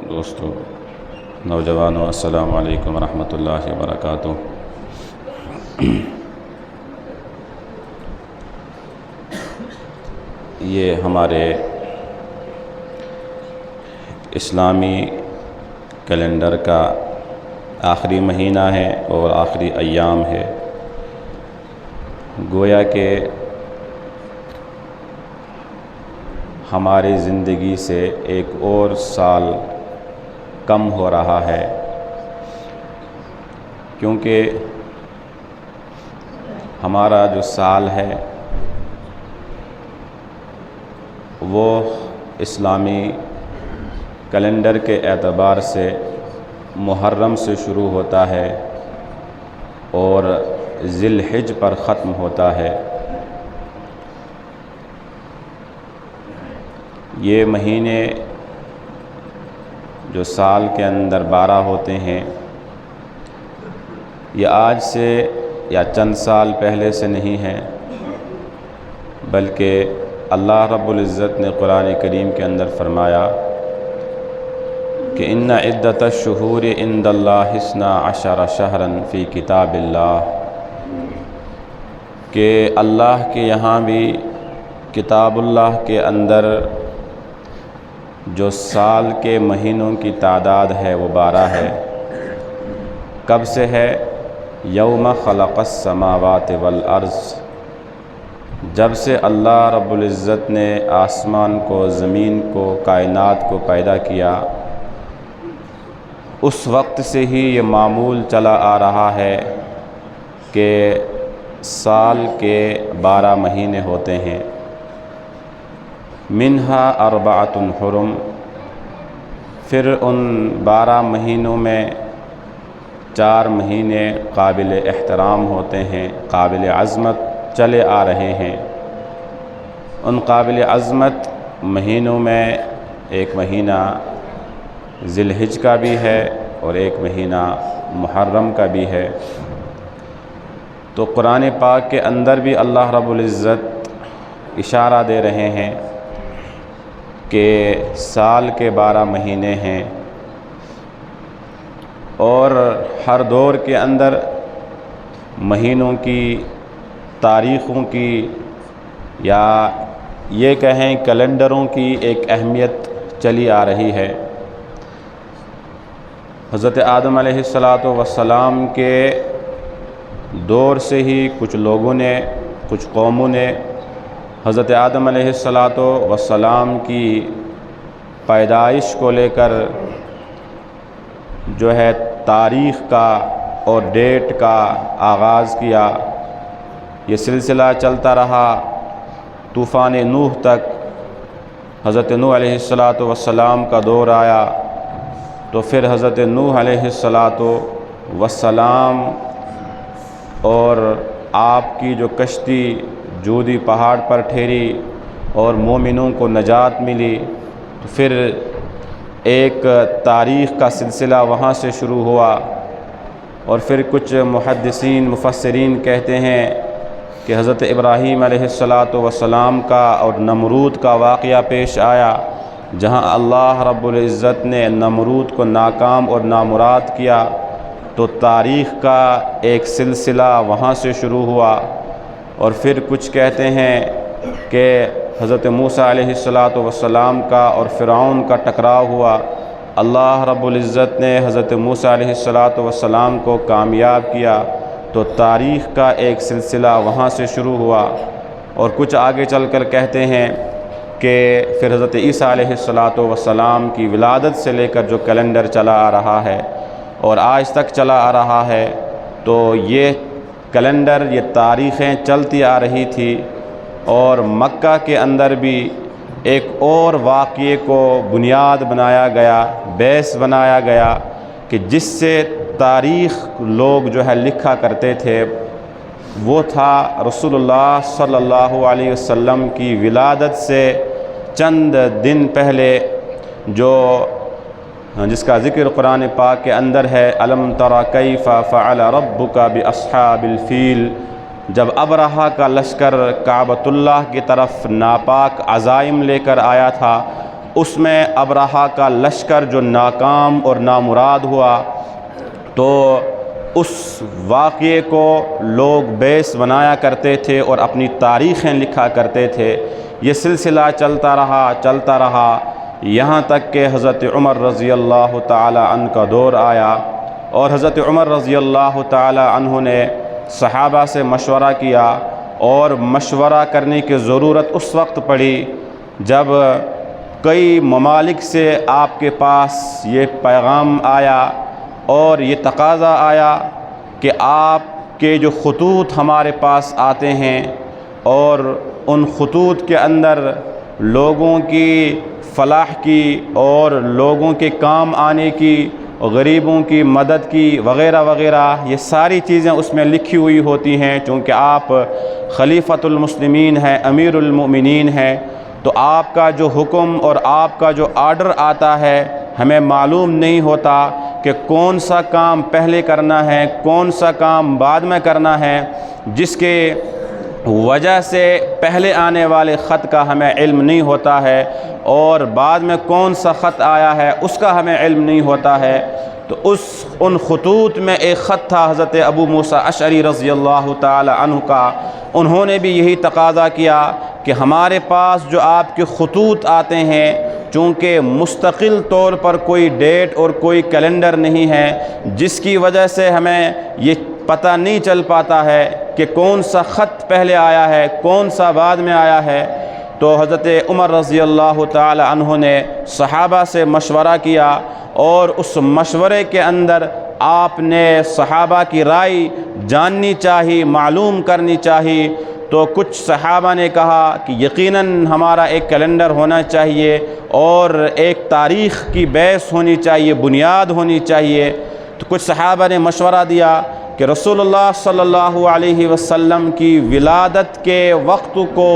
دوستو نوجوانوں، السلام علیکم ورحمۃ اللہ وبرکاتہ۔ یہ ہمارے اسلامی کیلنڈر کا آخری مہینہ ہے اور آخری ایام ہے۔ گویا کہ ہماری زندگی سے ایک اور سال کم ہو رہا ہے، کیونکہ ہمارا جو سال ہے وہ اسلامی کیلنڈر کے اعتبار سے محرم سے شروع ہوتا ہے اور ذی الحجہ پر ختم ہوتا ہے۔ یہ مہینے جو سال کے اندر 12 ہوتے ہیں، یہ آج سے یا چند سال پہلے سے نہیں ہیں، بلکہ اللہ رب العزت نے قرآن کریم کے اندر فرمایا کہ ان عدۃ الشہور عند اللہ 12 شہرا فی کتاب اللہ، کہ اللہ کے یہاں بھی کتاب اللہ کے اندر جو سال کے مہینوں کی تعداد ہے وہ 12 ہے۔ کب سے ہے؟ یوم خلق السماوات والارض، جب سے اللہ رب العزت نے آسمان کو، زمین کو، کائنات کو پیدا کیا، اس وقت سے ہی یہ معمول چلا آ رہا ہے کہ سال کے 12 مہینے ہوتے ہیں۔ منہا 4 حرم، پھر ان 12 مہینوں میں 4 مہینے قابل احترام ہوتے ہیں، قابل عظمت چلے آ رہے ہیں۔ ان قابل عظمت مہینوں میں ایک مہینہ ذی الحجہ کا بھی ہے اور ایک مہینہ محرم کا بھی ہے۔ تو قرآن پاک کے اندر بھی اللہ رب العزت اشارہ دے رہے ہیں کہ سال کے 12 مہینے ہیں، اور ہر دور کے اندر مہینوں کی، تاریخوں کی، یا یہ کہیں کیلنڈروں کی ایک اہمیت چلی آ رہی ہے۔ حضرت آدم علیہ السلام کے دور سے ہی کچھ لوگوں نے، کچھ قوموں نے حضرت آدم علیہ السلام کی پیدائش کو لے کر جو ہے تاریخ کا اور ڈیٹ کا آغاز کیا۔ یہ سلسلہ چلتا رہا طوفان نوح تک۔ حضرت نوح علیہ السلام کا دور آیا تو پھر حضرت نوح علیہ السلام اور آپ کی جو کشتی جودی پہاڑ پر ٹھہری اور مومنوں کو نجات ملی، تو پھر ایک تاریخ کا سلسلہ وہاں سے شروع ہوا۔ اور پھر کچھ محدثین، مفسرین کہتے ہیں کہ حضرت ابراہیم علیہ السلام کا اور نمرود کا واقعہ پیش آیا، جہاں اللہ رب العزت نے نمرود کو ناکام اور نامراد کیا، تو تاریخ کا ایک سلسلہ وہاں سے شروع ہوا۔ اور پھر کچھ کہتے ہیں کہ حضرت موسیٰ علیہ السلام کا اور فرعون کا ٹکراؤ ہوا، اللہ رب العزت نے حضرت موسیٰ علیہ السلام کو کامیاب کیا، تو تاریخ کا ایک سلسلہ وہاں سے شروع ہوا۔ اور کچھ آگے چل کر کہتے ہیں کہ پھر حضرت عیسیٰ علیہ السلام کی ولادت سے لے کر جو کیلنڈر چلا آ رہا ہے اور آج تک چلا آ رہا ہے، تو یہ کیلنڈر، یہ تاریخیں چلتی آ رہی تھی۔ اور مکہ کے اندر بھی ایک اور واقعے کو بنیاد بنایا گیا، بیس بنایا گیا، کہ جس سے تاریخ لوگ جو ہے لکھا کرتے تھے، وہ تھا رسول اللہ صلی اللہ علیہ وسلم کی ولادت سے چند دن پہلے جس کا ذکر قرآن پاک کے اندر ہے، الم تر کیف فعل ربک باصحاب الفیل، جب ابرہہ کا لشکر کعبۃ اللہ کی طرف ناپاک عزائم لے کر آیا تھا، اس میں ابرہہ کا لشکر جو ناکام اور نامراد ہوا، تو اس واقعے کو لوگ بیس بنایا کرتے تھے اور اپنی تاریخیں لکھا کرتے تھے۔ یہ سلسلہ چلتا رہا یہاں تک کہ حضرت عمر رضی اللہ تعالی عنہ کا دور آیا، اور حضرت عمر رضی اللہ تعالی عنہ نے صحابہ سے مشورہ کیا، اور مشورہ کرنے کی ضرورت اس وقت پڑی جب کئی ممالک سے آپ کے پاس یہ پیغام آیا اور یہ تقاضا آیا کہ آپ کے جو خطوط ہمارے پاس آتے ہیں اور ان خطوط کے اندر لوگوں کی فلاح کی اور لوگوں کے کام آنے کی، غریبوں کی مدد کی وغیرہ وغیرہ، یہ ساری چیزیں اس میں لکھی ہوئی ہوتی ہیں۔ چونکہ آپ خلیفۃ المسلمین ہیں، امیر المؤمنین ہیں، تو آپ کا جو حکم اور آپ کا جو آرڈر آتا ہے ہمیں معلوم نہیں ہوتا کہ کون سا کام پہلے کرنا ہے، کون سا کام بعد میں کرنا ہے، جس کے وجہ سے پہلے آنے والے خط کا ہمیں علم نہیں ہوتا ہے اور بعد میں کون سا خط آیا ہے اس کا ہمیں علم نہیں ہوتا ہے۔ تو ان خطوط میں ایک خط تھا حضرت ابو موسیٰ اشعری رضی اللہ تعالی عنہ کا۔ انہوں نے بھی یہی تقاضا کیا کہ ہمارے پاس جو آپ کے خطوط آتے ہیں، چونکہ مستقل طور پر کوئی ڈیٹ اور کوئی کیلنڈر نہیں ہے، جس کی وجہ سے ہمیں یہ پتہ نہیں چل پاتا ہے کہ کون سا خط پہلے آیا ہے، کون سا بعد میں آیا ہے۔ تو حضرت عمر رضی اللہ تعالی عنہ نے صحابہ سے مشورہ کیا، اور اس مشورے کے اندر آپ نے صحابہ کی رائے جاننی چاہی، معلوم کرنی چاہی۔ تو کچھ صحابہ نے کہا کہ یقیناً ہمارا ایک کیلنڈر ہونا چاہیے اور ایک تاریخ کی بیس ہونی چاہیے، بنیاد ہونی چاہیے۔ تو کچھ صحابہ نے مشورہ دیا کہ رسول اللہ صلی اللہ علیہ وسلم کی ولادت کے وقت کو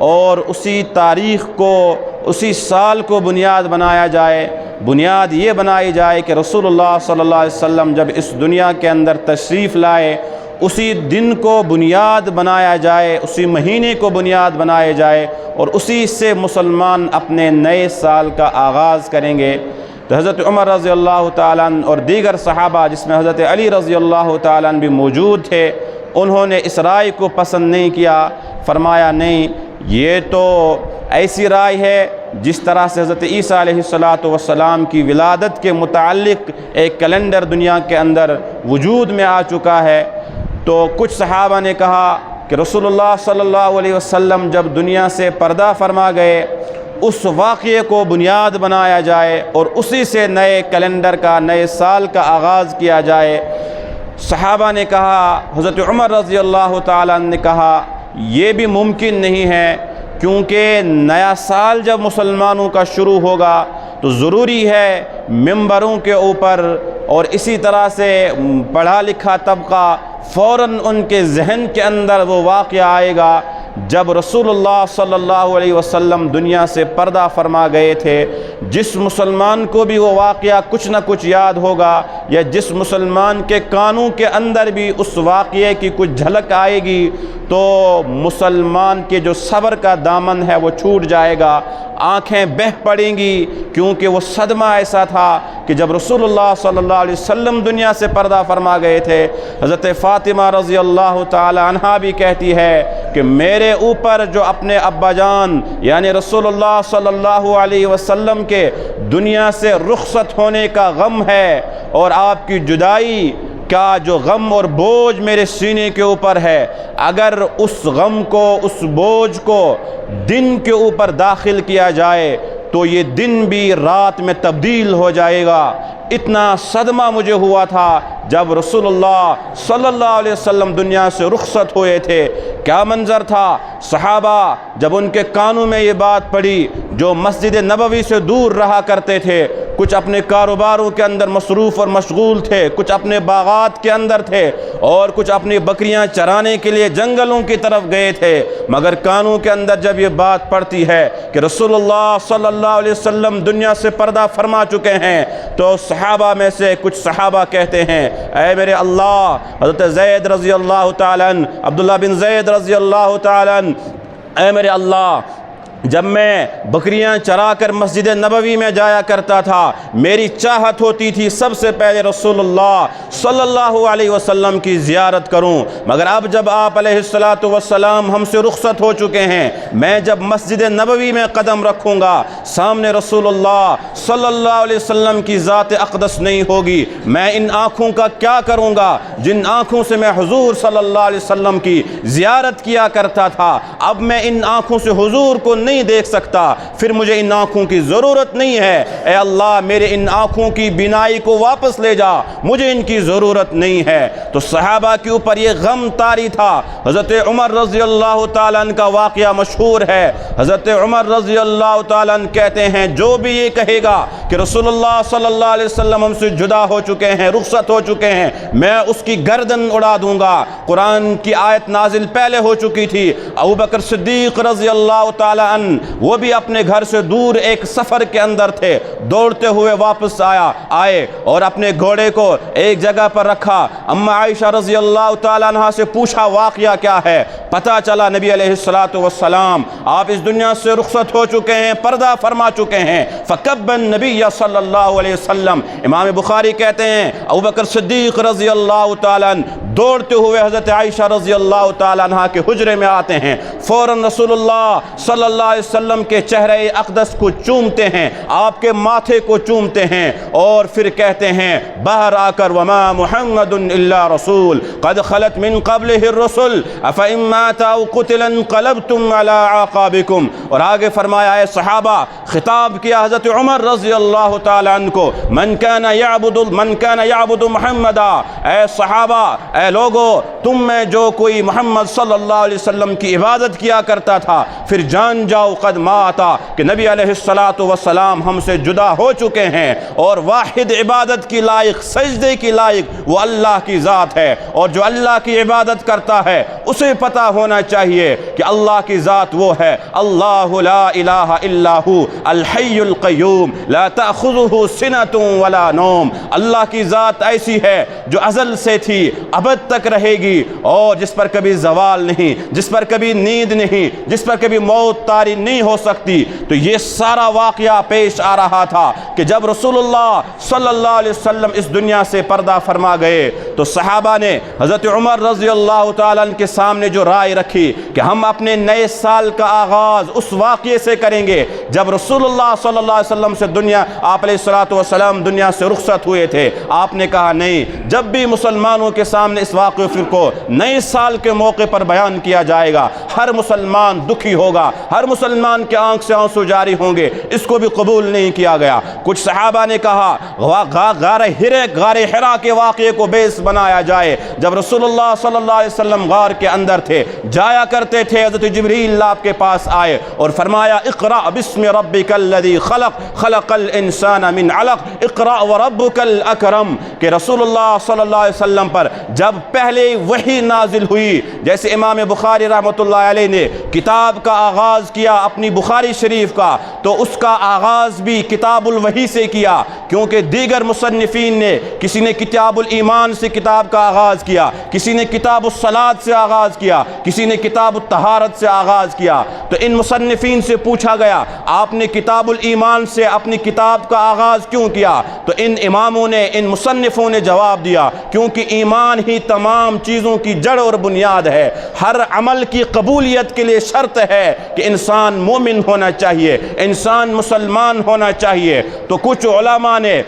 اور اسی تاریخ کو، اسی سال کو بنیاد بنایا جائے۔ بنیاد یہ بنائی جائے کہ رسول اللہ صلی اللہ علیہ وسلم جب اس دنیا کے اندر تشریف لائے، اسی دن کو بنیاد بنایا جائے، اسی مہینے کو بنیاد بنایا جائے، اور اسی سے مسلمان اپنے نئے سال کا آغاز کریں گے۔ تو حضرت عمر رضی اللہ تعالیٰ عنہ اور دیگر صحابہ جس میں حضرت علی رضی اللہ تعالیٰ عنہ بھی موجود تھے، انہوں نے اس رائے کو پسند نہیں کیا۔ فرمایا نہیں، یہ تو ایسی رائے ہے جس طرح سے حضرت عیسیٰ علیہ السلام کی ولادت کے متعلق ایک کیلنڈر دنیا کے اندر وجود میں آ چکا ہے۔ تو کچھ صحابہ نے کہا کہ رسول اللہ صلی اللہ علیہ وسلم جب دنیا سے پردہ فرما گئے، اس واقعے کو بنیاد بنایا جائے اور اسی سے نئے کیلنڈر کا، نئے سال کا آغاز کیا جائے۔ صحابہ نے کہا، حضرت عمر رضی اللہ تعالیٰ عنہ نے کہا یہ بھی ممکن نہیں ہے، کیونکہ نیا سال جب مسلمانوں کا شروع ہوگا تو ضروری ہے ممبروں کے اوپر اور اسی طرح سے پڑھا لکھا طبقہ فوراً ان کے ذہن کے اندر وہ واقعہ آئے گا جب رسول اللہ صلی اللہ علیہ وسلم دنیا سے پردہ فرما گئے تھے۔ جس مسلمان کو بھی وہ واقعہ کچھ نہ کچھ یاد ہوگا، یا جس مسلمان کے کانوں کے اندر بھی اس واقعے کی کچھ جھلک آئے گی، تو مسلمان کے جو صبر کا دامن ہے وہ چھوٹ جائے گا، آنکھیں بہہ پڑیں گی، کیونکہ وہ صدمہ ایسا تھا کہ جب رسول اللہ صلی اللہ علیہ وسلم دنیا سے پردہ فرما گئے تھے، حضرت فاطمہ رضی اللہ تعالی عنہا بھی کہتی ہے کہ میرے اوپر جو اپنے ابا جان یعنی رسول اللہ صلی اللہ علیہ وسلم کے دنیا سے رخصت ہونے کا غم ہے، اور آپ کی جدائی کا جو غم اور بوجھ میرے سینے کے اوپر ہے، اگر اس غم کو، اس بوجھ کو دن کے اوپر داخل کیا جائے تو یہ دن بھی رات میں تبدیل ہو جائے گا۔ اتنا صدمہ مجھے ہوا تھا جب رسول اللہ صلی اللہ علیہ وسلم دنیا سے رخصت ہوئے تھے۔ کیا منظر تھا، صحابہ جب ان کے کانوں میں یہ بات پڑی، جو مسجد نبوی سے دور رہا کرتے تھے، کچھ اپنے کاروباروں کے اندر مصروف اور مشغول تھے، کچھ اپنے باغات کے اندر تھے، اور کچھ اپنی بکریاں چرانے کے لیے جنگلوں کی طرف گئے تھے، مگر کانوں کے اندر جب یہ بات پڑتی ہے کہ رسول اللہ صلی اللہ علیہ وسلم دنیا سے پردہ فرما چکے ہیں، تو صحابہ میں سے کچھ صحابہ کہتے ہیں، اے میرے اللہ، حضرت زید رضی اللہ تعالیٰ عنہ، عبداللہ بن زید رضی اللہ تعالیٰ عنہ، اے میرے اللہ، جب میں بکریاں چرا کر مسجد نبوی میں جایا کرتا تھا، میری چاہت ہوتی تھی سب سے پہلے رسول اللہ صلی اللہ علیہ وسلم کی زیارت کروں، مگر اب جب آپ علیہ السلام ہم سے رخصت ہو چکے ہیں، میں جب مسجد نبوی میں قدم رکھوں گا سامنے رسول اللہ صلی اللہ علیہ وسلم کی ذات اقدس نہیں ہوگی، میں ان آنکھوں کا کیا کروں گا جن آنکھوں سے میں حضور صلی اللہ علیہ وسلم کی زیارت کیا کرتا تھا؟ اب میں ان آنکھوں سے حضور کو نہیں دیکھ سکتا، پھر مجھے ان آنکھوں کی ضرورت نہیں ہے، اے اللہ میرے ان آنکھوں کی بینائی کو واپس لے جا، مجھے ان کی ضرورت نہیں ہے۔ تو صحابہ کے اوپر یہ غم طاری تھا۔ حضرت عمر رضی اللہ تعالیٰ عنہ کا واقعہ مشہور ہے۔ حضرت عمر رضی اللہ تعالیٰ عنہ کہتے ہیں جو بھی یہ کہے گا کہ رسول اللہ صلی اللہ علیہ وسلم ہم سے جدا ہو چکے ہیں، رخصت ہو چکے ہیں، میں اس کی گردن اڑا دوں گا۔ قرآن کی آیت نازل پہلے ہو چکی تھی۔ ابوبکر صدیق رضی اللہ تعالیٰ عنہ وہ بھی اپنے گھر سے دور ایک سفر کے اندر تھے، دوڑتے ہوئے واپس آئے اور اپنے گھوڑے کو ایک جگہ پر رکھا۔ اما عائشہ رضی اللہ تعالیٰ عنہ سے پوچھا واقعہ کیا ہے؟ پتہ چلا نبی علیہ السلام آپ اس دنیا سے رخصت ہو چکے ہیں، پردہ فرما چکے ہیں۔ فکب النبی صلی اللہ علیہ وسلم، امام بخاری کہتے ہیں ابوبکر صدیق رضی اللہ تعالیٰ عنہ دوڑتے ہوئے حضرت عائشہ رضی اللہ تعالیٰ عنہ کے حجرے میں آتے ہیں، فوراً رسول اللہ صلی اللہ علیہ وسلم کے چہرہ اقدس کو چومتے ہیں، آپ کے ماتھے کو چومتے ہیں اور پھر کہتے ہیں باہر آ کر وما محمد الا رسول قد خلت من قبلہ الرسل افئن مات او قتل انقلبتم علی اعقابکم۔ اور آگے فرمایا اے صحابہ، خطاب کیا حضرت عمر رضی اللہ تعالیٰ عنہ کو، من کان یعبد محمدا، اے صحابہ، اے لوگو، تم میں جو کوئی محمد صلی اللہ علیہ وسلم کی عبادت کیا کرتا تھا، پھر جان جاؤ قد ماتا کہ نبی علیہ السلام ہم سے جدا ہو چکے ہیں، اور واحد عبادت کی لائق، سجدے کی لائق وہ اللہ کی ذات ہے، اور جو اللہ کی عبادت کرتا ہے اسے پتہ ہونا چاہیے کہ اللہ کی ذات وہ ہے اللہ لا الہ الا ہو الحی القیوم لا تأخذہ سنۃ ولا نوم۔ اللہ کی ذات ایسی ہے جو ازل سے تھی، ابد تک رہے گی، اور جس پر کبھی زوال نہیں، جس پر کبھی نیند نہیں، جس پر کبھی موت طاری نہیں ہو سکتی۔ تو یہ سارا واقعہ پیش آ رہا تھا کہ جب رسول اللہ صلی اللہ علیہ وسلم اس دنیا سے پردہ فرما گئے تو صحابہ نے حضرت عمر رضی اللہ تعالیٰ عنہ کے سامنے جو رائے رکھی کہ ہم اپنے نئے سال کا آغاز اس واقعے سے کریں گے جب رسول اللہ صلی اللہ علیہ وسلم سے آپ علیہ السلام دنیا سے رخصت ہوئے تھے۔ آپ نے کہا نہیں، جب بھی مسلمانوں کے سامنے اس واقعے کو نئے سال کے موقع پر بیان کیا جائے گا، ہر مسلمان دکھی ہوگا، ہر مسلمان کے آنکھ سے آنسو جاری ہوں گے، اس کو بھی قبول نہیں کیا گیا۔ کچھ صحابہ نے کہا غار حرا کے واقعے کو بیس بنایا جائے، جب رسول اللہ صلی اللہ علیہ وسلم غار کے اندر تھے، جایا کرتے تھے، حضرت جبریل آپ کے پاس آئے اور فرمایا اقرأ بسم ربک الذی خلق خلق الانسان من علق اقرأ وربک الاکرم، کہ رسول اللہ صلی اللہ علیہ وسلم پر جب پہلے وحی نازل ہوئی، جیسے امام بخاری رحمۃ اللہ علیہ نے کتاب کا آغاز کیا اپنی بخاری شریف کا، تو اس کا آغاز بھی کتاب الوحی سے کیا، کیونکہ دیگر مصنفین نے، کسی نے کتاب الایمان سے کتاب کا آغاز کیا، کسی نے کتاب الصلاۃ سے آغاز کیا، کسی نے کتاب الطہارت سے آغاز کیا۔ تو ان مصنفین سے پوچھا گیا آپ نے کتاب الایمان سے اپنی کتاب کا آغاز کیوں کیا؟ تو ان اماموں نے، ان مصنفوں نے جواب دیا کیونکہ ایمان ہی تمام چیزوں کی جڑ اور بنیاد ہے، ہر عمل کی قبولیت کے لیے شرط ہے کہ انسان مومن ہونا چاہیے، انسان مسلمان ہونا چاہیے۔ تو کچھ علماء نے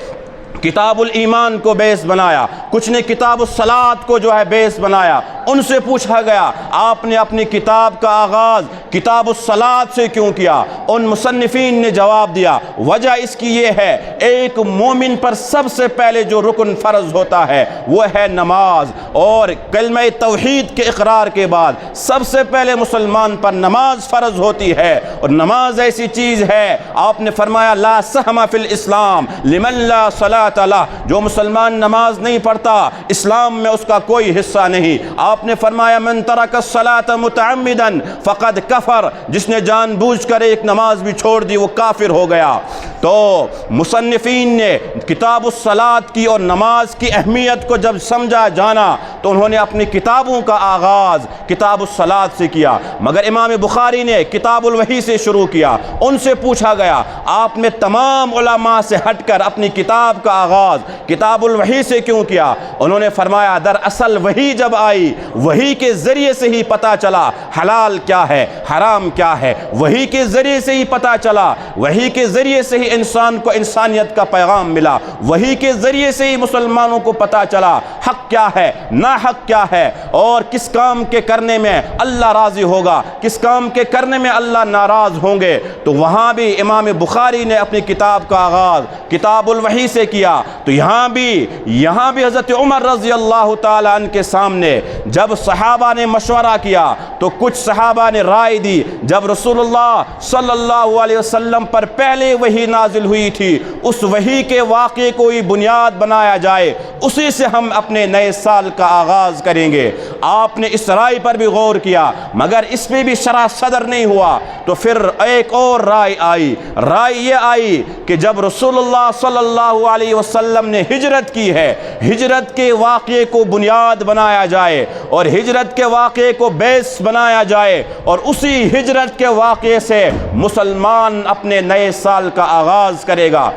کتاب الایمان کو بیس بنایا، کچھ نے کتاب الصلاۃ کو جو ہے بیس بنایا۔ ان سے پوچھا گیا آپ نے اپنی کتاب کا آغاز کتاب الصلاۃ سے کیوں کیا؟ ان مصنفین نے جواب دیا وجہ اس کی یہ ہے، ایک مومن پر سب سے پہلے جو رکن فرض ہوتا ہے وہ ہے نماز، اور کلمہ توحید کے اقرار کے بعد سب سے پہلے مسلمان پر نماز فرض ہوتی ہے، اور نماز ایسی چیز ہے، آپ نے فرمایا لا سہم فی الاسلام لمن لا صلاۃ له، جو مسلمان نماز نہیں پڑھتا اسلام میں اس کا کوئی حصہ نہیں۔ آپ آپ نے فرمایا من ترک الصلاۃ متعمدا فقد کفر، جس نے جان بوجھ کر ایک نماز بھی چھوڑ دی وہ کافر ہو گیا۔ تو مصنفین نے کتاب الصلاۃ کی اور نماز کی اہمیت کو جب سمجھا جانا تو انہوں نے اپنی کتابوں کا آغاز کتاب الصلاۃ سے کیا، مگر امام بخاری نے کتاب الوحی سے شروع کیا۔ ان سے پوچھا گیا آپ نے تمام علماء سے ہٹ کر اپنی کتاب کا آغاز کتاب الوحی سے کیوں کیا؟ انہوں نے فرمایا دراصل وحی جب آئی وحی کے ذریعے سے ہی پتہ چلا حلال کیا ہے حرام کیا ہے، وحی کے ذریعے سے ہی پتہ چلا، وحی کے ذریعے سے ہی انسان کو انسانیت کا پیغام ملا، وحی کے ذریعے سے ہی مسلمانوں کو پتہ چلا حق کیا ہے ناحق کیا ہے، اور کس کام کے کرنے میں اللہ راضی ہوگا کس کام کے کرنے میں اللہ ناراض ہوں گے۔ تو وہاں بھی امام بخاری نے اپنی کتاب کا آغاز کتاب الوحی سے کیا۔ تو یہاں بھی حضرت عمر رضی اللہ تعالیٰ عنہ کے سامنے جب صحابہ نے مشورہ کیا تو کچھ صحابہ نے رائے دی، جب رسول اللہ صلی اللہ علیہ وسلم پر پہلے وحی نازل ہوئی تھی اس وحی کے واقعے کو ہی بنیاد بنایا جائے، اسی سے ہم اپنے نئے سال کا آغاز کریں گے۔ آپ نے اس رائے پر بھی غور کیا مگر اس میں بھی شرح صدر نہیں ہوا، تو پھر ایک اور رائے یہ آئی کہ جب رسول اللہ صلی اللہ علیہ وسلم نے ہجرت کی ہے ہجرت کے واقعے کو بنیاد بنایا جائے اور ہجرت کے واقعے کو بیس بنایا جائے، اور اسی ہجرت کے واقعے سے مسلمان اپنے نئے سال کا آغاز کرے گا۔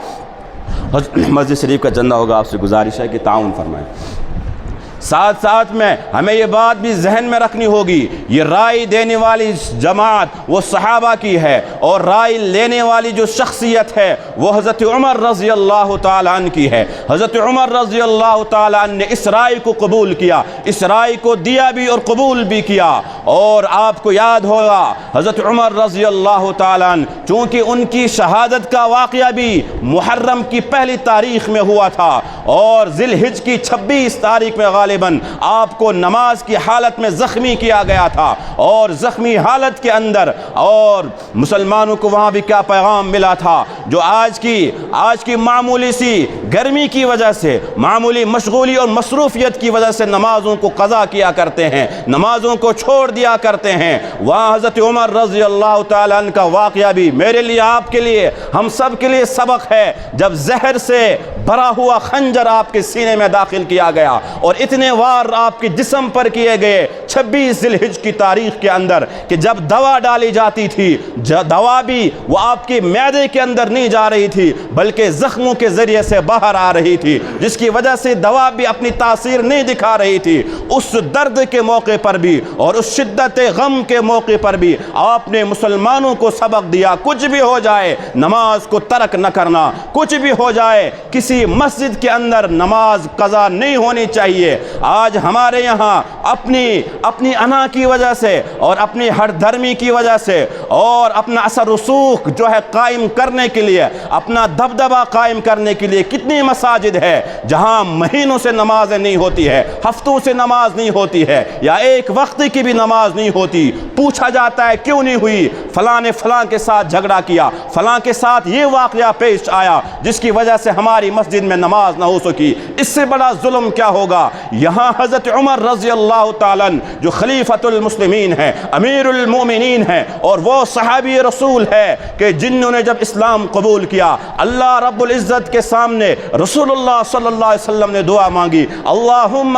مسجد شریف کا چندہ ہوگا، آپ سے گزارش ہے کہ تعاون فرمائیں۔ ساتھ ساتھ میں ہمیں یہ بات بھی ذہن میں رکھنی ہوگی یہ رائے دینے والی جماعت وہ صحابہ کی ہے اور رائے لینے والی جو شخصیت ہے وہ حضرت عمر رضی اللہ تعالیٰ عنہ کی ہے۔ حضرت عمر رضی اللہ تعالیٰ عنہ نے اس رائے کو قبول کیا، اس رائے کو دیا بھی اور قبول بھی کیا۔ اور آپ کو یاد ہوگا حضرت عمر رضی اللہ تعالیٰ عنہ چونکہ ان کی شہادت کا واقعہ بھی محرم کی پہلی تاریخ میں ہوا تھا اور ذی الحجہ کی 26 تاریخ میں غالباً آپ کو نماز کی حالت میں زخمی کیا گیا تھا، اور زخمی حالت کے اندر اور مسلمانوں کو وہاں بھی کیا پیغام ملا تھا جو آج کی معمولی سی گرمی کی وجہ سے معمولی مشغولی اور مصروفیت کی وجہ سے نمازوں کو قضا کیا کرتے ہیں، نمازوں کو چھوڑ دیا کرتے ہیں۔ وہاں حضرت عمر رضی اللہ تعالیٰ عنہ کا واقعہ بھی میرے لیے آپ کے لیے ہم سب کے لیے سبق ہے، جب زہر سے بھرا ہوا خنجر آپ کے سینے میں داخل کیا گیا اور اتنے وار آپ کے جسم پر کیے گئے 26 ذی الحجہ کی تاریخ کے اندر کہ جب دوا ڈالی جاتی تھی دوا بھی وہ آپ کے معدے کے اندر نہیں جا رہی تھی بلکہ زخموں کے ذریعے سے باہر آ رہی تھی، جس کی وجہ سے دوا بھی اپنی تاثیر نہیں دکھا رہی تھی۔ اس درد کے موقع پر بھی اور اس شدت غم کے موقع پر بھی آپ نے مسلمانوں کو سبق دیا کچھ بھی ہو جائے نماز کو ترک نہ کرنا، کچھ بھی ہو جائے کسی مسجد کے اندر نماز قضا نہیں ہونی چاہیے۔ آج ہمارے یہاں اپنی انا کی وجہ سے اور اپنی ہر دھرمی کی وجہ سے اور اپنا اثر رسوخ جو ہے قائم کرنے کے لیے اپنا دبدبہ قائم کرنے کے لیے کتنی مساجد ہے جہاں مہینوں سے نمازیں نہیں ہوتی ہے، ہفتوں سے نماز نہیں ہوتی ہے یا ایک وقت کی بھی نماز نہیں ہوتی۔ پوچھا جاتا ہے کیوں نہیں ہوئی؟ فلاں نے فلاں کے ساتھ جھگڑا کیا، فلاں کے ساتھ یہ واقعہ پیش آیا جس کی وجہ سے ہماری مسجد میں نماز نہ ہو سکی۔ اس سے بڑا ظلم کیا ہوگا؟ یہاں حضرت عمر رضی اللہ تعالیٰ جو خلیفۃ المسلمین ہیں، امیر المومنین ہیں اور وہ صحابی رسول ہے کہ جنہوں نے جب اسلام قبول کیا اللہ رب العزت کے سامنے رسول اللہ صلی اللہ علیہ وسلم نے دعا مانگی اللہم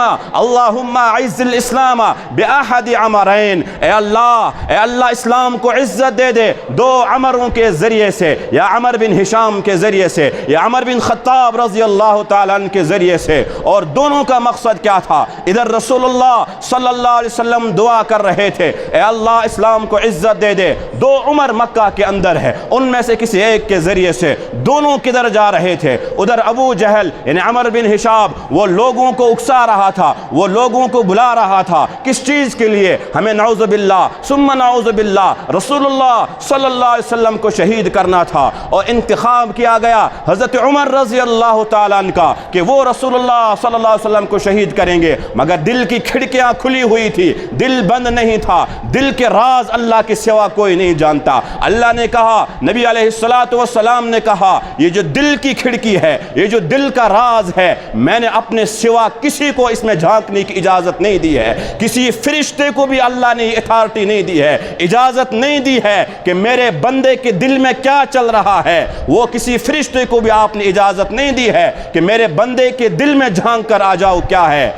اعز الاسلام باحد عمرین، اے اللہ اسلام کو عزت دے دے دو عمروں کے ذریعے سے، یا عمر بن ہشام کے ذریعے سے یا عمر بن خطاب رضی اللہ تعالیٰ عنہ کے ذریعے سے۔ اور دونوں کا مقصد کیا تھا؟ ادھر رسول اللہ صلی اللہ علیہ وسلم دعا کر رہے تھے اے اللہ اسلام کو عزت دے دے، دو عمر مکہ کے اندر ہے ان میں سے کسی ایک کے ذریعے سے دونوں کدھر جا رہے تھے؟ ادھر ابو جہل یعنی عمر بن ہشام وہ لوگوں کو اکسا رہا تھا، وہ لوگوں کو بلا رہا تھا کس چیز کے لیے؟ ہمیں نعوذ باللہ ثم نعوذ باللہ رسول اللہ صلی اللہ علیہ وسلم کو شہید کرنا تھا، اور انتخاب کیا گیا حضرت عمر رضی اللہ تعالیٰ عنہ کا کہ وہ رسول اللہ صلی اللہ علیہ وسلم کو شہید کریں گے، مگر دل کی کھڑکی کھڑکیاں کھلی ہوئی تھی، دل بند نہیں تھا، دل کے راز اللہ کے سوا کوئی نہیں جانتا۔ اللہ نے کہا، نبی علیہ السلام نے کہا، یہ جو دل کی کھڑکی ہے، یہ جو دل کا راز ہے، میں نے اپنے سوا کسی کو اس میں جھانکنے کی اجازت نہیں دی ہے، کسی فرشتے کو بھی اللہ نے اتھارٹی نہیں دی ہے، اجازت نہیں دی ہے کہ میرے بندے کے دل میں کیا چل رہا ہے۔ وہ کسی فرشتے کو بھی آپ نے اجازت نہیں دی ہے کہ میرے بندے کے دل میں جھانک کر آ جاؤ کیا ہے۔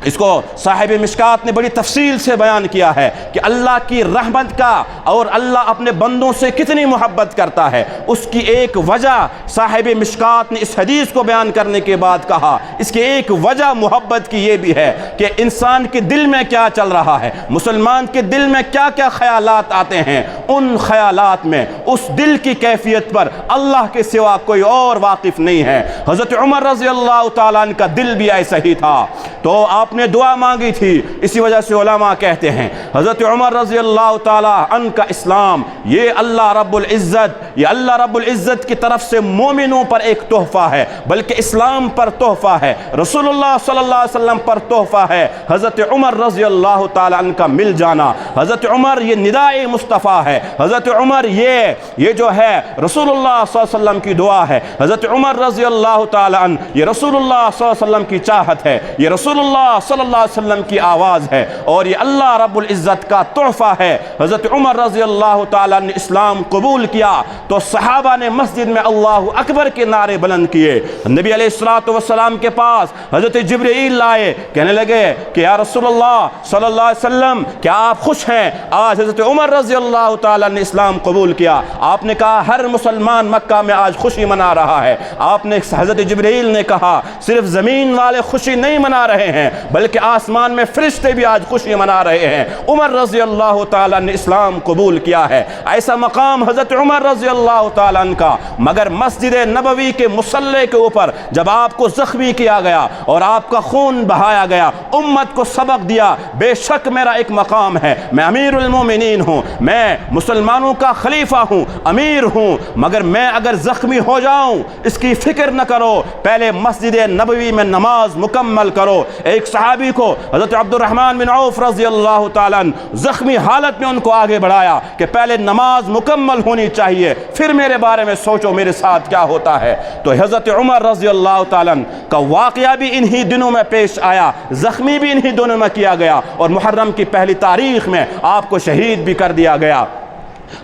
اس کو صاحب مشکات نے بڑی تفصیل سے بیان کیا ہے کہ اللہ کی رحمت کا اور اللہ اپنے بندوں سے کتنی محبت کرتا ہے۔ اس کی ایک وجہ صاحب مشکات نے اس حدیث کو بیان کرنے کے بعد کہا، اس کی ایک وجہ محبت کی یہ بھی ہے کہ انسان کے دل میں کیا چل رہا ہے، مسلمان کے دل میں کیا کیا خیالات آتے ہیں، ان خیالات میں اس دل کی کیفیت پر اللہ کے سوا کوئی اور واقف نہیں ہے۔ حضرت عمر رضی اللہ تعالیٰ عنہ کا دل بھی ایسا ہی تھا، تو آپ نے دعا مانگی تھی، اسی وجہ سے علماء کہتے ہیں حضرت عمر رضی اللہ تعالیٰ عنہ کا اسلام یہ اللہ رب العزت کی طرف سے مومنوں پر ایک تحفہ ہے، بلکہ اسلام پر تحفہ ہے، رسول اللہ صلی اللہ علیہ وسلم پر تحفہ ہے۔ حضرت عمر رضی اللہ تعالیٰ عنہ کا مل جانا، حضرت عمر یہ ندائے مصطفیٰ ہے، حضرت عمر یہ جو ہے رسول اللہ صلی اللہ علیہ وسلم کی دعا ہے، حضرت عمر رضی اللہ تعالیٰ عنہ یہ رسول اللہ صلی اللہ علیہ وسلم کی چاہت ہے، یہ رسول اللہ صلی اللہ علیہ وسلم کی آواز ہے، اور یہ اللہ رب العزت کا تحفہ ہے۔ حضرت عمر رضی اللہ تعالیٰ نے اسلام قبول کیا تو صحابہ نے مسجد میں اللہ اکبر کے نعرے بلند کیے۔ نبی علیہ السلام کے پاس حضرت جبرائیل لائے، کہنے لگے کہ یا رسول اللہ صلی اللہ علیہ وسلم کیا آپ خوش ہیں؟ آج حضرت عمر رضی اللہ تعالیٰ نے اسلام قبول کیا۔ آپ نے کہا ہر مسلمان مکہ میں آج خوشی منا رہا ہے۔ آپ نے حضرت جبرائیل نے کہا صرف زمین والے خوشی نہیں منا رہے ہیں بلکہ آسمان میں فرشتے بھی آج خوشی منا رہے ہیں۔ عمر رضی اللہ تعالیٰ نے اسلام قبول کیا ہے۔ ایسا مقام حضرت عمر رضی اللہ تعالیٰ عنہ کا، مگر مسجد نبوی کے مصلی کے اوپر جب آپ کو زخمی کیا گیا اور آپ کا خون بہایا گیا، امت کو سبق دیا بے شک میرا ایک مقام ہے، میں امیر المومنین ہوں، میں مسلمانوں کا خلیفہ ہوں، امیر ہوں، مگر میں اگر زخمی ہو جاؤں اس کی فکر نہ کرو، پہلے مسجد نبوی میں نماز مکمل کرو۔ ایک صحابی کو حضرت عبد الرحمن بن عوف رضی اللہ تعالیٰ عنہ زخمی حالت میں ان کو آگے بڑھایا کہ پہلے نماز مکمل ہونی چاہیے، پھر میرے بارے میں سوچو میرے ساتھ کیا ہوتا ہے۔ تو حضرت عمر رضی اللہ تعالیٰ عنہ کا واقعہ بھی انہی دنوں میں پیش آیا، زخمی بھی انہی دنوں میں کیا گیا، اور محرم کی پہلی تاریخ میں آپ کو شہید بھی کر دیا گیا۔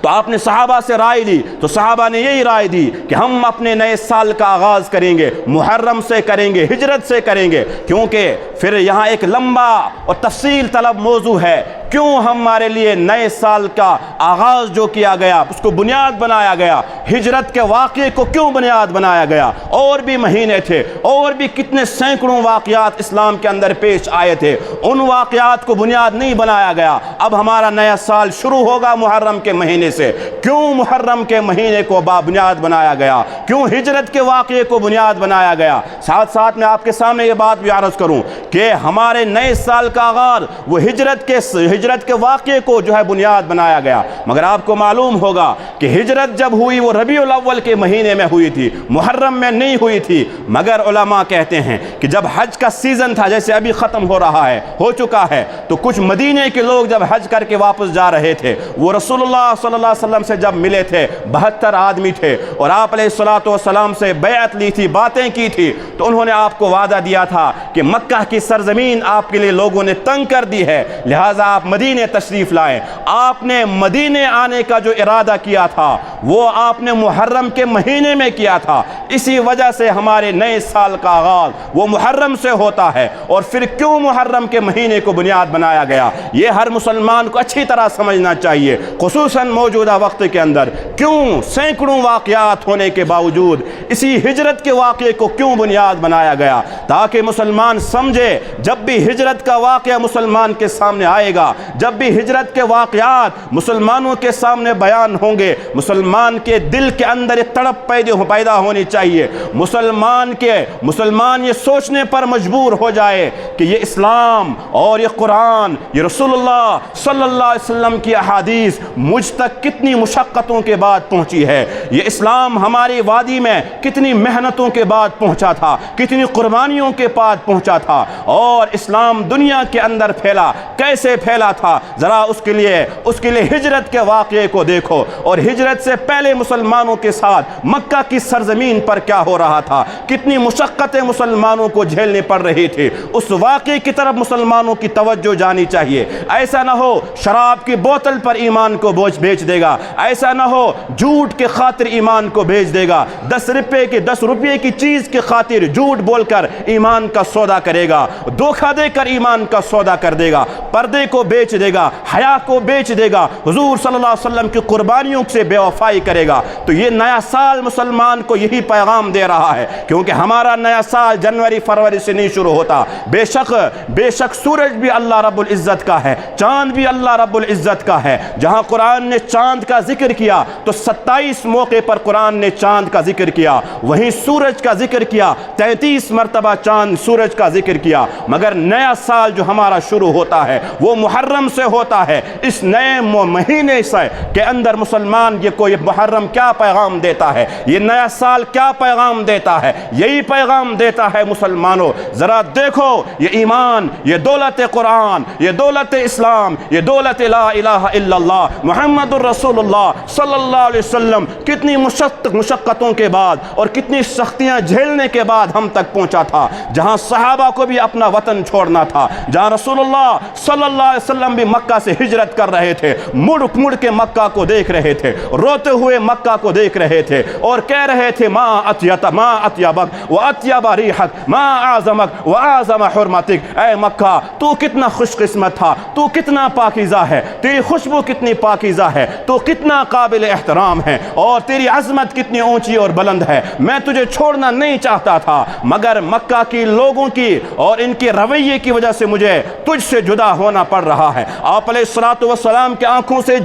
تو آپ نے صحابہ سے رائے لی، تو صحابہ نے یہی رائے دی کہ ہم اپنے نئے سال کا آغاز کریں گے، محرم سے کریں گے، ہجرت سے کریں گے، کیونکہ پھر یہاں ایک لمبا اور تفصیل طلب موضوع ہے، کیوں ہمارے لیے نئے سال کا آغاز جو کیا گیا اس کو بنیاد بنایا گیا، ہجرت کے واقعے کو کیوں بنیاد بنایا گیا؟ اور بھی مہینے تھے، اور بھی کتنے سینکڑوں واقعات اسلام کے اندر پیش آئے تھے، ان واقعات کو بنیاد نہیں بنایا گیا۔ اب ہمارا نیا سال شروع ہوگا محرم کے مہینے سے، کیوں محرم کے مہینے کو بنیاد بنایا گیا؟ کیوں ہجرت کے واقعے کو بنیاد بنایا گیا؟ ساتھ ساتھ میں آپ کے سامنے یہ بات بھی عرض کروں کہ ہمارے نئے سال کا آغاز وہ ہجرت کے واقعے کو جو ہے بنیاد بنایا گیا، مگر آپ کو معلوم ہوگا کہ ہجرت جب ہوئی وہ ربیع الاول کے مہینے میں ہوئی تھی، محرم میں نہیں ہوئی تھی۔ مگر علماء کہتے ہیں کہ جب حج کا سیزن تھا، جیسے ابھی ختم ہو چکا ہے، تو کچھ مدینے کے لوگ جب حج کر کے واپس جا رہے تھے، وہ رسول اللہ صلی اللہ علیہ وسلم سے جب ملے تھے، 72 آدمی تھے، اور آپ علیہ السلام سے بیعت لی تھی، باتیں کی تھی، تو انہوں نے آپ کو وعدہ دیا تھا کہ مکہ کی سرزمین آپ کے لیے لوگوں نے تنگ کر دی ہے، لہٰذا آپ مدینے تشریف لائیں۔ آپ نے مدینے آنے کا جو ارادہ کیا تھا وہ آپ نے محرم کے مہینے میں کیا تھا، اسی وجہ سے ہمارے نئے سال کا آغاز وہ محرم سے ہوتا ہے۔ اور پھر کیوں محرم کے مہینے کو بنیاد بنایا گیا، یہ ہر مسلمان کو اچھی طرح سمجھنا چاہیے، خصوصاً موجودہ وقت کے اندر کیوں سینکڑوں واقعات ہونے کے باوجود اسی ہجرت کے واقعے کو کیوں بنیاد بنایا گیا، تاکہ مسلمان سمجھے جب بھی ہجرت کا واقعہ مسلمان کے سامنے آئے گا جب بھی ہجرت کے واقعات مسلمانوں کے سامنے بیان ہوں گے، مسلمان کے دل کے اندر ایک تڑپ پیدا ہونی چاہیے، مسلمان یہ سوچنے پر مجبور ہو جائے کہ یہ اسلام اور یہ قرآن، یہ رسول اللہ صلی اللہ علیہ وسلم کی احادیث مجھ تک کتنی مشقتوں کے بعد پہنچی ہے، یہ اسلام ہماری وادی میں کتنی محنتوں کے بعد پہنچا تھا، کتنی قربانیوں کے بعد پہنچا تھا، اور اسلام دنیا کے اندر پھیلا، کیسے پھیلا تھا، ذرا اس کے لیے ہجرت کے واقعے کو دیکھو، اور ہجرت سے پہلے مسلمانوں کے ساتھ مکہ کی سرزمین پر کیا ہو رہا تھا، کتنی مشقتیں مسلمانوں کو جھیلنی پڑ رہی تھی، اس واقعے کی طرف مسلمانوں کی توجہ جانی چاہیے۔ ایسا نہ ہو شراب کی بوتل پر ایمان کو بیچ دے گا، ایسا نہ ہو جھوٹ کے خاطر ایمان کو بیچ دے گا، 10 روپے کی چیز کے خاطر جھوٹ بول کر ایمان کا سودا کرے گا، دھوکہ دے کر ایمان کا سودا کر دے گا، پردے کو بیچ دے گا، حیا کو بیچ دے گا، حضور صلی اللہ علیہ وسلم کی قربانیوں سے بے وفائی کرے گا۔ تو یہ نیا سال مسلمان کو یہی پیغام دے رہا ہے، کیونکہ ہمارا نیا سال جنوری فروری سے نہیں شروع ہوتا، بے شک سورج بھی اللہ رب العزت کا ہے، چاند بھی اللہ رب العزت کا ہے۔ جہاں قرآن نے چاند کا ذکر کیا تو 27 موقع پر قرآن نے چاند کا ذکر کیا، وہیں سورج کا ذکر کیا، 33 مرتبہ چاند سورج کا ذکر کیا۔ مگر نیا سال جو ہمارا شروع ہوتا ہے وہ محرم سے ہوتا ہے، اس نئے مہینے سے کے اندر مسلمان یہ محرم کیا پیغام دیتا ہے، یہ نیا سال کیا پیغام دیتا ہے، یہی پیغام دیتا ہے مسلمانوں، ذرا دیکھو یہ ایمان، یہ دولت قرآن، یہ دولت اسلام، یہ دولت لا الہ الا اللہ محمد الرسول اللہ صلی اللہ علیہ وسلم کتنی مشقتوں کے بعد اور کتنی سختیاں جھیلنے کے بعد ہم تک پہنچا تھا، جہاں صحابہ کو بھی اپنا وطن چھوڑنا تھا، جہاں رسول اللہ صلی اللہ علیہ وسلم بھی مکہ سے ہجرت کر رہے تھے، مڑ کے مکہ کو دیکھ رہے تھے، روتے ہوئے مکہ کو دیکھ رہے تھے اور کہہ رہے تھے ما اطیبک و اطیب ریحک ما اعظمک و اعظم حرمتک، اے مکہ تو کتنا خوش قسمت تھا، تو کتنا پاکیزہ ہے، تیری خوشبو کتنی پاکیزہ ہے، تو کتنا قابل احترام ہے، اور تیری عظمت کتنی اونچی اور بلند ہے، میں تجھے چھوڑنا نہیں چاہتا تھا، مگر مکہ کی لوگوں کی اور ان کے رویے کی وجہ سے مجھے تجھ سے جدا ہونا پڑ رہا ہے۔ آپ علیہ الصلوۃ والسلام کے آنکھوں سے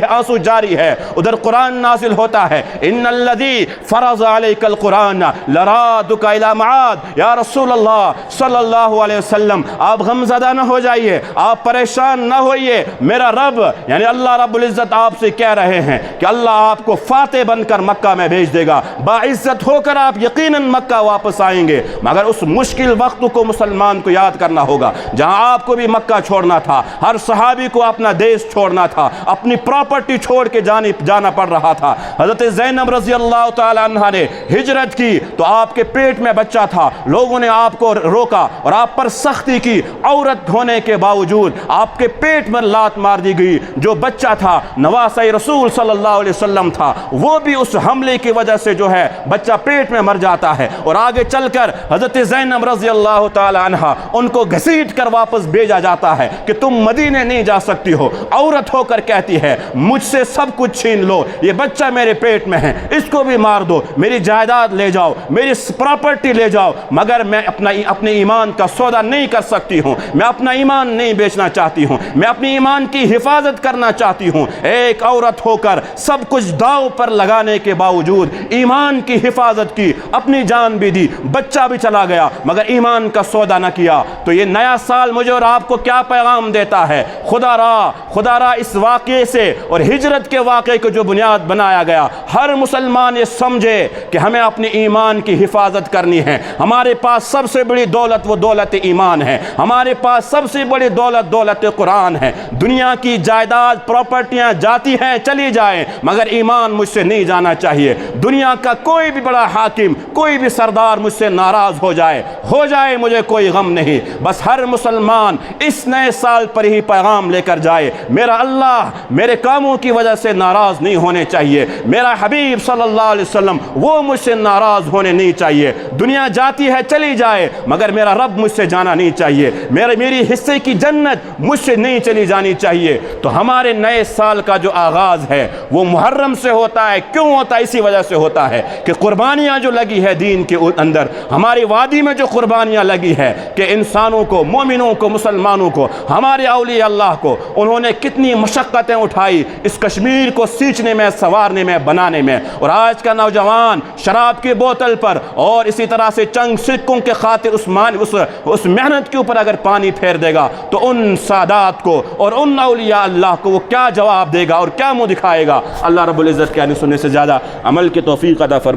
آنسو جاری ہے، ادھر قرآن نازل ہوتا ہے، ان الذی فرض علیک القرآن لرادک الی معاد، یا رسول اللہ صلی اللہ علیہ وسلم آپ غمزدہ نہ ہو جائیے، آپ پریشان نہ ہوئیے، میرا رب یعنی اللہ رب العزت آپ سے کہہ رہے ہیں کہ اللہ آپ کو فاتح بن کر مکہ میں بھیج دے گا، باعزت ہو کر آپ یقیناً مکہ واپس آئیں گے، مگر اس مشکل وقت کو مسلمان کو یاد کرنا ہوگا جہاں آپ کو بھی مکہ چھوڑنا تھا، ہر صحابی کو اپنا دیش چھوڑنا تھا، اپنی پراپرٹی چھوڑ کے جانا پڑ رہا تھا۔ حضرت زینب رضی اللہ تعالی عنہ نے ہجرت کی تو آپ کے پیٹ میں بچہ تھا، لوگوں نے آپ کو روکا اور آپ پر سختی کی، عورت ہونے کے باوجود آپ کے پیٹ میں لات مار دی گئی، جو بچہ تھا نواسہ رسول صلی اللہ علیہ وسلم تھا، وہ بھی اس حملے کی وجہ سے جو ہے بچہ پیٹ میں مر جاتا ہے، اور آگے چل کر حضرت زینب رضی اللہ تعالی عنہ ان کو گھسیٹ کر واپس بھیجا جاتا ہے کہ تم مدینے نہیں جا سکتی ہو، عورت ہو کر کہتی ہے مجھ سے سب کچھ چھین لو، یہ بچہ میرے پیٹ میں ہے، اس کو بھی مار دو، میری جائیداد لے جاؤ، میری پراپرٹی لے جاؤ، مگر میں اپنے ایمان کا سودا نہیں کر سکتی ہوں، میں اپنا ایمان نہیں بیچنا چاہتی ہوں، میں اپنی ایمان کی حفاظت کرنا چاہتی ہوں۔ ایک عورت ہو کر سب کچھ داؤ پر لگانے کے باوجود ایمان کی حفاظت کی، اپنی جان بھی دی، بچہ بھی چلا گیا، مگر ایمان کا سودا نہ کیا۔ تو یہ نیا سال مجھے اور آپ کو کیا پیغام دیتا ہے؟ خدا را اس واقعے سے اور ہجرت کے واقعے کو جو بنیاد بنایا گیا، ہر مسلمان یہ سمجھے کہ ہمیں اپنے ایمان کی حفاظت کرنی ہے۔ ہمارے پاس سب سے بڑی دولت وہ دولت ایمان ہے، ہمارے پاس سب سے بڑی دولت دولت قرآن ہے۔ دنیا کی جائیداد پراپرٹیاں جاتی ہیں چلی جائیں، مگر ایمان مجھ سے نہیں جانا چاہیے۔ دنیا کا کوئی بھی بڑا حاکم، کوئی بھی سردار مجھ سے ناراض ہو جائے مجھے کوئی غم نہیں، بس ہر مسلمان اس نئے سال پر ہی پیغام لے کر جائے، میرا اللہ میرے کاموں کی وجہ سے ناراض نہیں ہونے چاہیے، میرا حبیب صلی اللہ علیہ وسلم وہ مجھ سے ناراض ہونے نہیں چاہیے۔ دنیا جاتی ہے چلی جائے، مگر میرا رب مجھ سے جانا نہیں چاہیے، میری حصے کی جنت مجھ سے نہیں چلی جانی چاہیے۔ تو ہمارے نئے سال کا جو آغاز ہے وہ محرم سے ہوتا ہے۔ کیوں ہوتا ہے؟ اسی وجہ سے ہوتا ہے کہ قربانیاں جو لگی ہے دین کے اندر، ہماری وادی میں جو قربانیاں لگی ہے کہ انسانوں کو، مومنوں کو، مسلمانوں کو، ہمارے اولیاء اولیاء اللہ کو انہوں نے کتنی مشقتیں اٹھائی اس کشمیر کو سینچنے میں، سنوارنے میں، بنانے میں، اور آج کا نوجوان شراب کی بوتل پر اور اسی طرح سے چند سکوں کے خاطر اس محنت کے اوپر اگر پانی پھیر دے گا تو ان سادات کو اور ان اولیاء اللہ کو وہ کیا جواب دے گا اور کیا منہ دکھائے گا؟ اللہ رب العزت کے آنے سننے سے زیادہ عمل کی توفیق عطا فرمائے۔